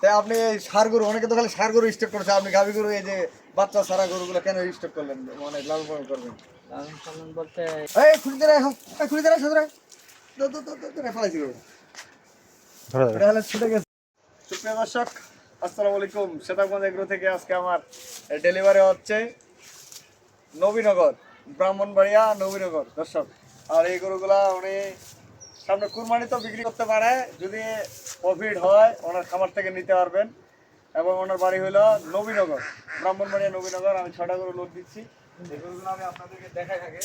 তাই আপনি এই ষাঁড় গরু, অনেকে তো খালি ষাঁড় গরু স্টক করছে, আপনি গাভী গরু এই যে বাচ্চা সারা গরুগুলো কেন স্টক করলেন, মানে লালন পালন করবেন? লালন পালন বলতে এই খুঁড়ি দেয় এখন, খুঁড়ি দেয় সাদরে ফেলাইছি গরু, এটা হলে ছুটে গেছে। সুপ্রিয় দর্শক, আসসালামু আলাইকুম। সেতাবগঞ্জ এগ্রো থেকে আজকে আমার ডেলিভারি হচ্ছে নবীনগর, ব্রাহ্মণবাড়িয়া নবীনগর দর্শক। আর এই গরুগুলা উনি সামনে কুরবানি তো বিক্রি করতে পারে, যদি প্রফিট হয় ওনার খামার থেকে নিতে পারবেন। এবং ওনার বাড়ি হলো নবীনগর, ব্রাহ্মণবাড়িয়া নবীনগর। আমি 6টা গরু লোড দিচ্ছি, এই গরুগুলো আমি আপনাদেরকে দেখাই থাকে।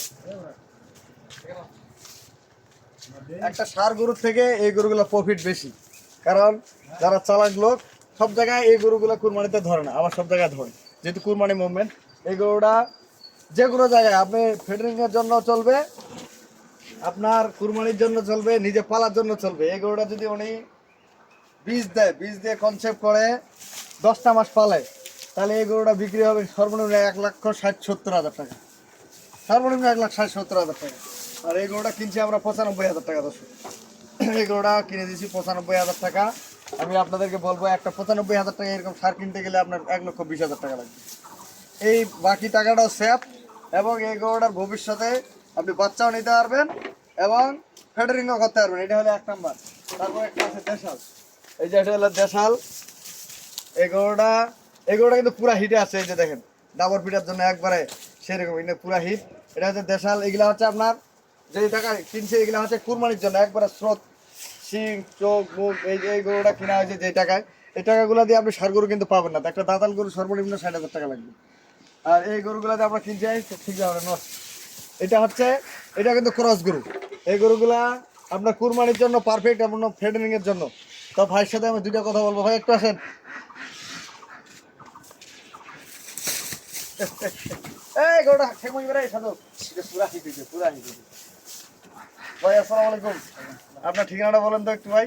একটা ষাঁড় গরুর থেকে এই গরুগুলো প্রফিট বেশি, কারণ যারা চালাক লোক সব জায়গায় এই গরুগুলো কুরবানিতে ধরে না, আবার সব জায়গায় ধরে। যেহেতু কুরবানি মুভমেন্ট, এই গরুটা যে কোনো জায়গায় আপনি ফিডারিংয়ের জন্য চলবে, আপনার কুরবানির জন্য চলবে, নিজে পালার জন্য চলবে। এই গরুটা যদি উনি বীজ দেয়, বীজ দিয়ে কনসেপ্ট করে 10টা মাস পালে, তাহলে এই গরুটা বিক্রি হবে সর্বনিম্ন 1,60,70,000 টাকা, সর্বনিম্ন 1,60,70,000 টাকা। আর এই গরুটা কিনছি আমরা 95,000 টাকা দর্শক। এই গরুটা কিনে দিয়েছি 95,000 টাকা। আমি আপনাদেরকে বলবো, একটা 95,000 টাকা এরকম সার কিনতে গেলে আপনার 1,20,000 টাকা লাগবে। এই বাকি টাকাটাও সেফ, এবং এই গরুটার ভবিষ্যতে আপনি বাচ্চাও নিতে পারবেন এবং ফেডারিংও করতে পারবেন। এটা হলো 1 নাম্বার। তারপর একটা আছে দেশাল, এই যে এটা হলো দেশাল। এই গরুটা কিন্তু পুরা হিটে আছে, এই যে দেখেন ডাবর পিটার জন্য একবারে সেরকম, এটা পুরা হিট। এটা হচ্ছে দেশাল। এগুলা হচ্ছে আপনার যে টাকা কিনছে, এগুলা হচ্ছে কুরবানির জন্য একবারে স্রোত, শিং চোখ মুখ। এই গরুটা কিনা হয়েছে যে টাকায়, এই টাকাগুলো দিয়ে আপনি ষাঁড় গরু কিন্তু পাবেন না। তো একটা দাতাল গরু সর্বনিম্ন 60,000 টাকা লাগবে। আর এই গরুগুলাতে আমরা কিনছি ঠিক আছে নষ্ট। এটা কিন্তু ক্রস গরু। এই গরুগুলা আপনার কুরবানির জন্য পারফেক্ট, এবং ফেডারিং এর জন্য। তো ভাইয়ের সাথে আমি দুইটা কথা বলবো। ভাই একটু আসেন। এই গরুটা খেমই বেড়ে সাধু, এটা পুরা হিট হয়েছে, পুরা হিট হয়েছে। ভাই আসসালামু আলাইকুম, আপনার ঠিকানাটা বলেন তো একটু ভাই।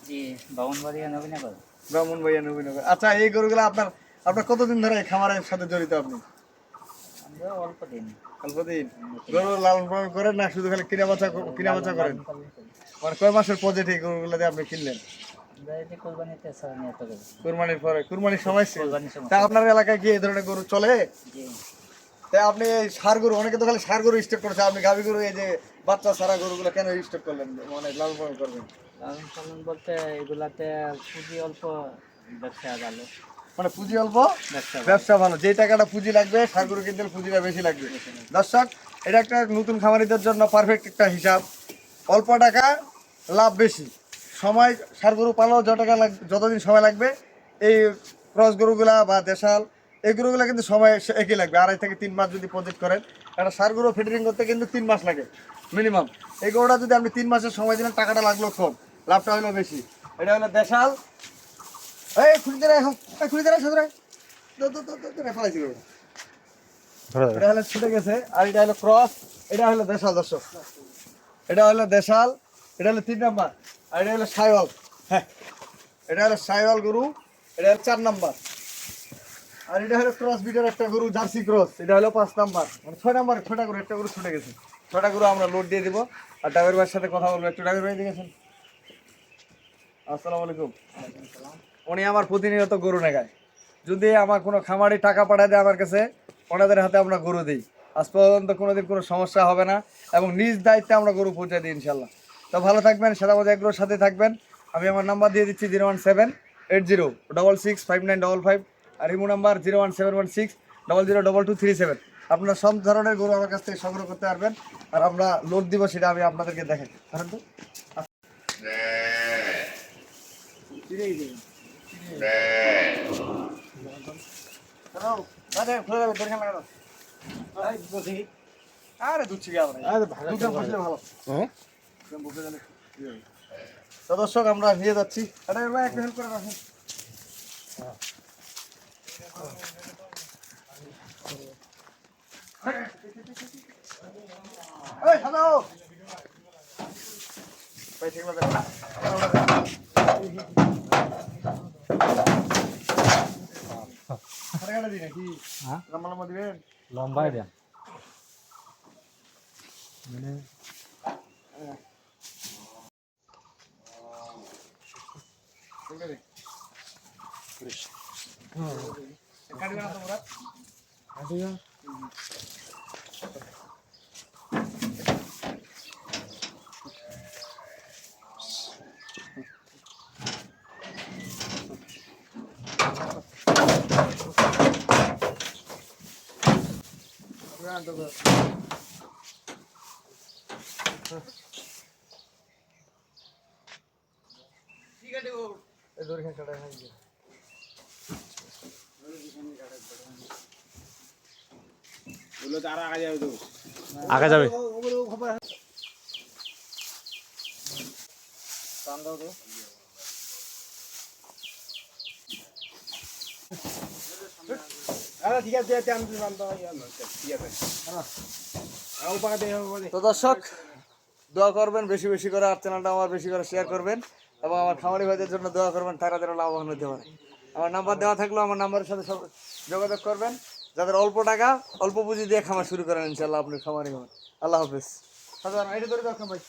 জি, ব্রাহ্মণবাড়িয়া নবীনগর। ব্রাহ্মণবাড়িয়া নবীনগর। আচ্ছা, এই গরুগুলা আপনার আপনার কতদিন ধরে এই খামারের সাথে জড়িত আপনি? আমরা অল্প দিন অল্পদিন। গরু লালন পালন করেন না শুধু খালি কিনা বেচা করেন? লালন পালন করি। মানে কয় মাসের প্রজেক্ট এই গরুগুলো দিয়ে আপনি কিনলেন? আমরা এই যে কোরবানিতে ছাড়া নিয়ে তো করি। কুরবানির পরে, কুরবানির সময় ছিল। কোরবানির সময়। তা আপনার এলাকায় কি এই ধরনের গরু চলে? জি, তাই আপনি এই ষাঁড় গরু, অনেকে তো খালি ষাঁড় গরু স্টক করছে, আপনি গাভী গরু এই যে বাচ্চা সারা গরুগুলো কেন স্টক করলেন, মানে লালন পালন করবেন? লালন পালন বলতে এগুলাতে পুঁজি অল্প, ব্যবসা ভালো। মানে পুঁজি অল্প, ব্যবসা ভালো। ব্যবসা ভালো। যে টাকাটা পুঁজি লাগবে ষাঁড় গরু কিনতে হলে পুঁজিটা বেশি লাগবে। দর্শক, এটা একটা নতুন খামারিদের জন্য পারফেক্ট একটা হিসাব। অল্প টাকা, লাভ বেশি। সময়, ষাঁড় গরু পালাও যতদিন সময় লাগবে, এই ক্রস গরুগুলা বা দেশাল এই গরুগুলা কিন্তু সময় একই লাগবে। 2.5 থেকে 3 মাস যদি প্রজেক্ট করেন, একটা ষাঁড় গরু ফিডারিং করতে কিন্তু 3 মাস লাগে মিনিমাম। এই গরুটা যদি আপনি 3 মাসের সময় দিলেন, টাকাটা লাগলো কম, লাভটা হলো বেশি। এটা হলো দেশাল। এই খুঁড়ি দেয় এখন, খুঁড়ি দেয় সাদরে ফেলাইছি গরু, এটা হলো ছুটে গেছে। আর এটা হলো ক্রস, এটা হলো দেশাল দর্শক। এটা হলো দেশাল, এটা হলো 3 নাম্বার। আর এটা হলো সাইওয়াল। হ্যাঁ, এটা হলো সাইওয়াল গরু, এটা হলো 4 নাম্বার। আর এটা হলো ক্রস বিটের একটা গরু, জার্সি ক্রস, এটা হলো 5 নাম্বার। মানে 6 নাম্বার, 6টা গরু, একটা গরু ছুটে গেছে। 6টা গরু আমরা লোড দিয়ে দিব। আর ড্রাইভার ভাইয়ের সাথে কথা বলবো একটু। ড্রাইভার ভাই দেখেছেন, আসসালামু আলাইকুম। উনি আমার প্রতিনিয়ত গরু নেগায়। যদি আমার কোনো খামারি টাকা পাঠায় দেয় আমার কাছে, ওনাদের হাতে আমরা গরু দিই। আজ পর্যন্ত কোনোদিন কোনো সমস্যা হবে না, এবং নিজ দায়িত্বে আমরা গরু পৌঁছে দিই ইনশাল্লাহ। তো ভালো থাকবেন, সেতাবগঞ্জ এগ্রোর সাথে থাকবেন। আমি আমার নাম্বার দিয়ে দিচ্ছি 01780665955, আর ইমো নাম্বার 01716002237। আপনারা সব ধরনের গরু আমার কাছ থেকে সংগ্রহ করতে পারবেন। আর আমরা লোড দিব, সেটা আমি আপনাদেরকে দেখাই। কারণ তো হ্যালো, আরে খুলে যাবে, দরকার লাগানো। আরে দুধছি গিয়ে আমরা, দুধ বসলে ভালো। হ্যাঁ, বসে গেলে তো দর্শক আমরা নিয়ে যাচ্ছি। আরে ভাই একটু হেল্প করে রাখুন। এই হ্যালো ভাই, ঠিক আছে। আরে দিন নাকি লম্বা লম্বা দিবেন? লম্বাই দেন। মানে কাটবে না তোমরা আগা যাবে তো দর্শক দোয়া করবেন বেশি বেশি করে, আর চ্যানেলটা আমার বেশি করে শেয়ার করবেন এবং আমার খামারি ভাইদের জন্য দোয়া করবেন, তারা যেন লাভবান হতে পারে। আমার নাম্বার দেওয়া থাকলেও আমার নাম্বারের সাথে যোগাযোগ করবেন, যাদের অল্প টাকা অল্প পুঁজি দিয়ে খামার শুরু করেন, ইনশাল্লাহ আপনি খামারি হবেন। আল্লাহ হাফিজ। এটা ধরে দরকার ভাই।